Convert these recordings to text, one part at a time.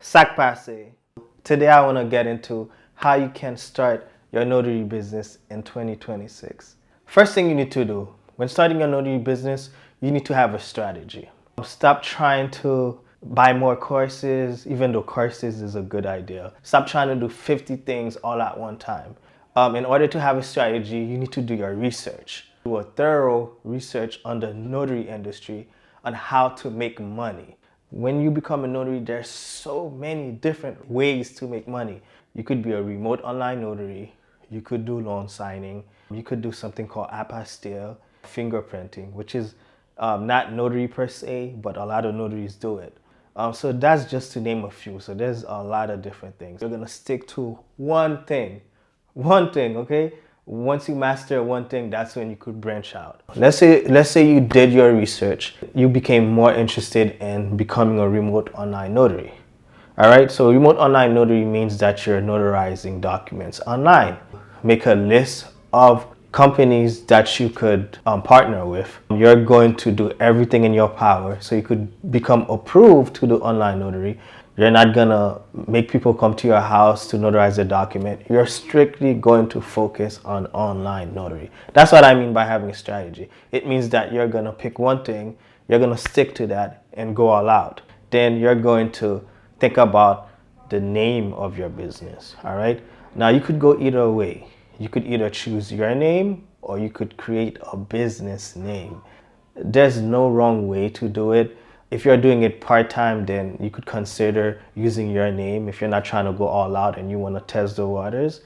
Sac passe. Today I want to get into how you can start your notary business in 2026. First thing you need to do when starting your notary business, you need to have a strategy. Stop trying to buy more courses, even though courses is a good idea. Stop trying to do 50 things all at one time. In order to have a strategy, you need to do your research. Do a thorough research on the notary industry on how to make money. When you become a notary, there's so many different ways to make money. You could be a remote online notary. You could do loan signing. You could do something called apostille, fingerprinting, which is not notary per se, but a lot of notaries do it. So that's just to name a few. So there's a lot of different things. You're gonna stick to one thing, okay? Once you master one thing, that's when you could branch out. Let's say you did your research. You became more interested in becoming a remote online notary. All right, so remote online notary means that you're notarizing documents online. Make a list of companies that you could partner with. You're going to do everything in your power so you could become approved to do online notary. You're not gonna make people come to your house to notarize a document. You're strictly going to focus on online notary. That's what I mean by having a strategy. It means that you're gonna pick one thing, you're gonna stick to that and go all out. Then you're going to think about the name of your business, all right? Now you could go either way. You could either choose your name or you could create a business name. There's no wrong way to do it. If you're doing it part-time, then you could consider using your name if you're not trying to go all out and you want to test the waters.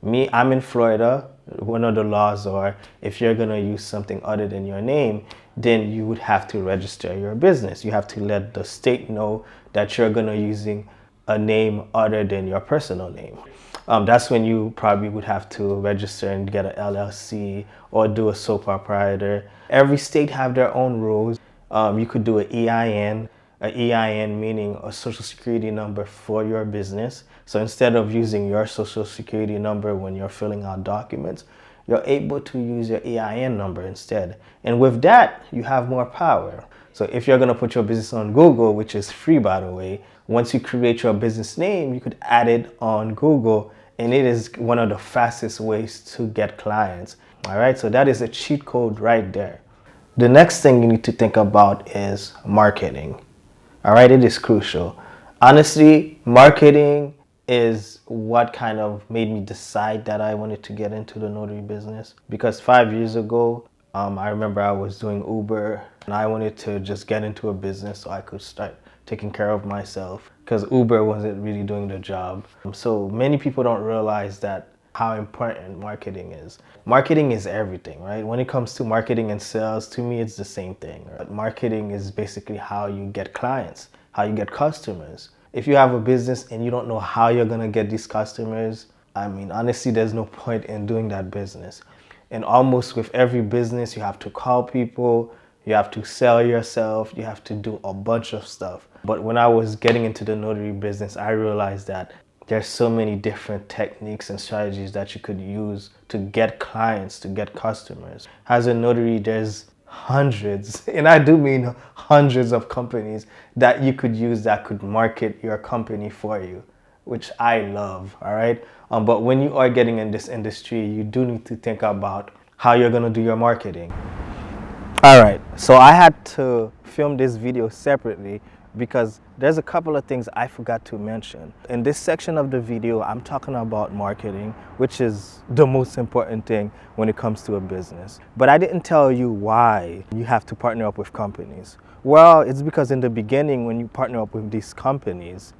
Me, I'm in Florida. One of the laws are if you're going to use something other than your name, then you would have to register your business. You have to let the state know that you're going to using a name other than your personal name. That's when you probably would have to register and get an LLC or do a sole proprietor. Every state have their own rules. You could do an EIN meaning a social security number for your business. So instead of using your social security number when you're filling out documents, you're able to use your EIN number instead. And with that, you have more power. So if you're gonna put your business on Google, which is free by the way, once you create your business name, you could add it on Google, and it is one of the fastest ways to get clients. All right, so that is a cheat code right there. The next thing you need to think about is marketing. All right, it is crucial. Honestly, marketing is what kind of made me decide that I wanted to get into the notary business. Because 5 years ago, I remember I was doing Uber and I wanted to just get into a business so I could start taking care of myself because Uber wasn't really doing the job. So many people don't realize that how important marketing is. Marketing is everything, right? When it comes to marketing and sales, to me, it's the same thing. Right? Marketing is basically how you get clients, how you get customers. If you have a business and you don't know how you're gonna get these customers, I mean, honestly, there's no point in doing that business. And almost with every business, you have to call people, you have to sell yourself, you have to do a bunch of stuff. But when I was getting into the notary business, I realized that there's so many different techniques and strategies that you could use to get clients, to get customers. As a notary, there's hundreds, and I do mean hundreds of companies that you could use that could market your company for you, which I love, all right? But when you are getting in this industry, you do need to think about how you're gonna do your marketing. All right, so I had to film this video separately because there's a couple of things I forgot to mention. In this section of the video, I'm talking about marketing, which is the most important thing when it comes to a business. But I didn't tell you why you have to partner up with companies. Well, it's because in the beginning, when you partner up with these companies,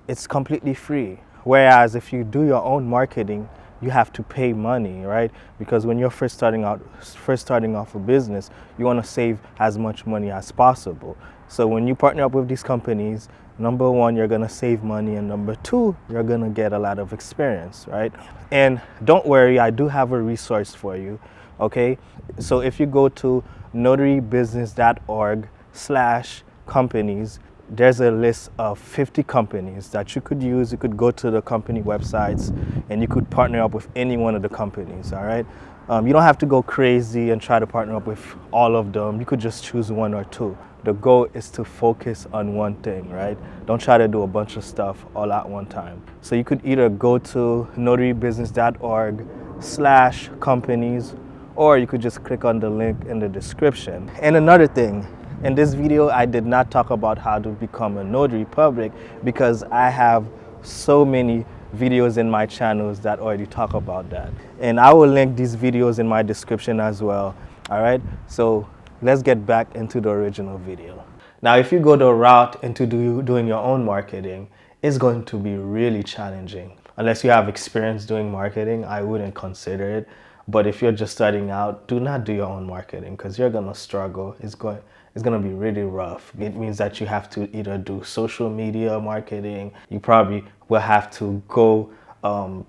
it's completely free. Whereas if you do your own marketing, you have to pay money, right? Because when you're first starting off a business, you want to save as much money as possible. So when you partner up with these companies, number one, you're going to save money, and number two, you're going to get a lot of experience, right? And don't worry, I do have a resource for you, okay? So if you go to notarybusiness.org/companies, there's a list of 50 companies that you could use. You could go to the company websites and you could partner up with any one of the companies, all right? You don't have to go crazy and try to partner up with all of them. You could just choose one or two. the goal is to focus on one thing, right? Don't try to do a bunch of stuff all at one time. So you could either go to notarybusiness.org/companies, or you could just click on the link in the description. And another thing, in this video, I did not talk about how to become a notary public because I have so many videos in my channels that already talk about that. And I will link these videos in my description as well. All right, so let's get back into the original video. Now, if you go the route into doing your own marketing, it's going to be really challenging. Unless you have experience doing marketing, I wouldn't consider it. But if you're just starting out, do not do your own marketing because you're gonna struggle. It's gonna be really rough. It means that you have to either do social media marketing. You probably will have to go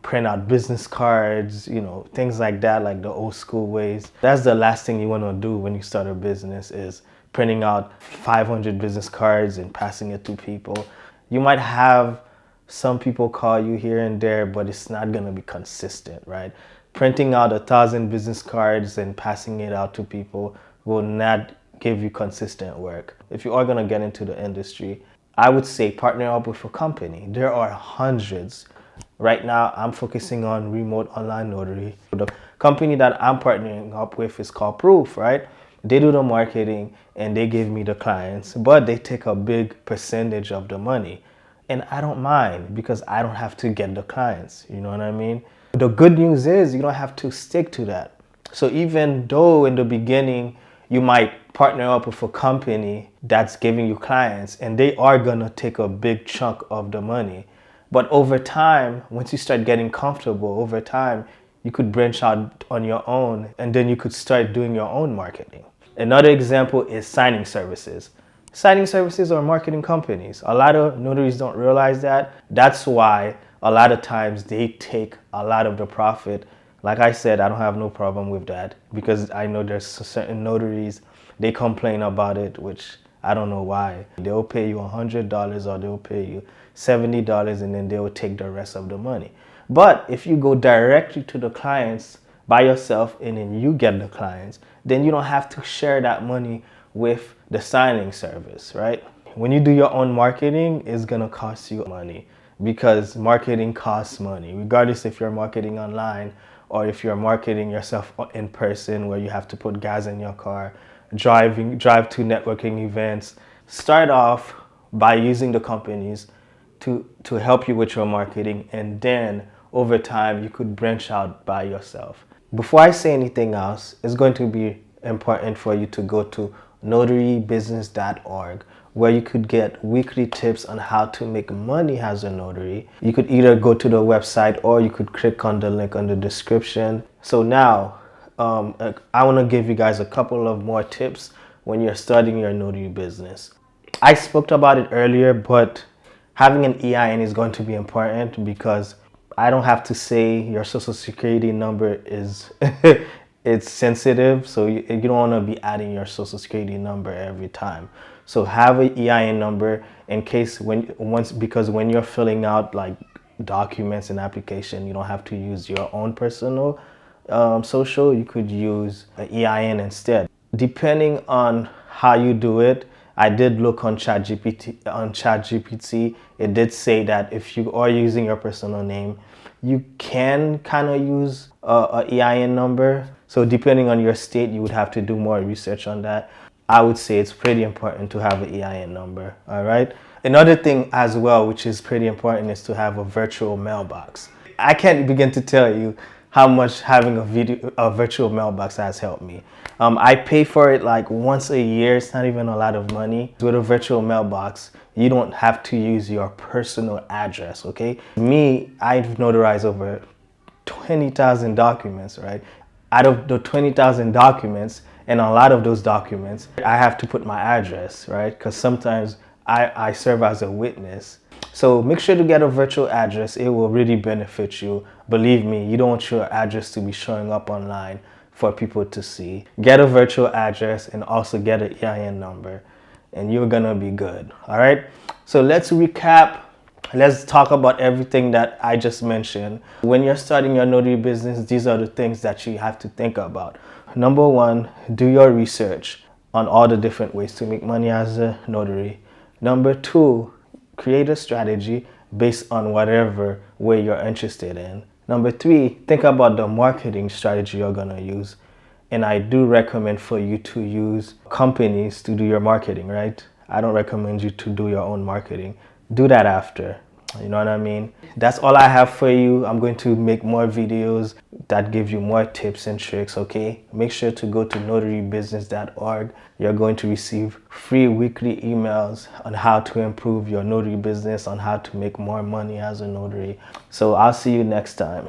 print out business cards, you know, things like that, like the old school ways. That's the last thing you want to do when you start a business, is printing out 500 business cards and passing it to people. You might have some people call you here and there, but it's not going to be consistent, right? Printing out 1,000 business cards and passing it out to people will not give you consistent work. If you are going to get into the industry, I would say partner up with a company. There are hundreds. Right now, I'm focusing on remote online notary. The company that I'm partnering up with is called Proof, right? They do the marketing and they give me the clients, but they take a big percentage of the money. And I don't mind because I don't have to get the clients. You know what I mean? The good news is you don't have to stick to that. So even though in the beginning you might partner up with a company that's giving you clients and they are gonna take a big chunk of the money, but over time, once you start getting comfortable, over time, you could branch out on your own and then you could start doing your own marketing. Another example is signing services. Signing services are marketing companies. A lot of notaries don't realize that. That's why a lot of times they take a lot of the profit. Like I said, I don't have no problem with that because I know there's certain notaries, they complain about it, which I don't know why. They'll pay you $100 or they'll pay you $70 and then they'll take the rest of the money. But if you go directly to the clients by yourself and then you get the clients, then you don't have to share that money with the signing service, right? When you do your own marketing, it's gonna cost you money because marketing costs money, regardless if you're marketing online or if you're marketing yourself in person where you have to put gas in your car, drive to networking events. Start off by using the companies to help you with your marketing, and then over time you could branch out by yourself. Before I say anything else, it's going to be important for you to go to notarybusiness.org, where you could get weekly tips on how to make money as a notary. You could either go to the website or you could click on the link on the description. So now I want to give you guys a couple of more tips when you're starting your notary business. I spoke about it earlier, but having an EIN is going to be important because I don't have to say your social security number is it's sensitive, so you don't want to be adding your social security number every time. So have an EIN number in case because when you're filling out like documents and application, you don't have to use your own personal social. You could use an EIN instead. Depending on how you do it, I did look on ChatGPT. It did say that if you are using your personal name, you can kind of use a EIN number. So depending on your state, you would have to do more research on that. I would say it's pretty important to have an EIN number, all right? Another thing as well, which is pretty important, is to have a virtual mailbox. I can't begin to tell you how much having a virtual mailbox has helped me. I pay for it like once a year. It's not even a lot of money. With a virtual mailbox, you don't have to use your personal address, okay? Me, I've notarized over 20,000 documents, right? Out of the 20,000 documents, and a lot of those documents, I have to put my address, right? Because sometimes I serve as a witness. So make sure to get a virtual address. It will really benefit you. Believe me, you don't want your address to be showing up online for people to see. Get a virtual address and also get an EIN number and you're gonna be good, all right? So let's recap. Let's talk about everything that I just mentioned. When you're starting your notary business, these are the things that you have to think about. Number one, do your research on all the different ways to make money as a notary. Number two, create a strategy based on whatever way you're interested in. Number three, think about the marketing strategy you're gonna use. And I do recommend for you to use companies to do your marketing, right? I don't recommend you to do your own marketing. Do that after. You know what I mean? That's all I have for you. I'm going to make more videos that give you more tips and tricks, okay? Make sure to go to notarybusiness.org. You're going to receive free weekly emails on how to improve your notary business, on how to make more money as a notary. So I'll see you next time.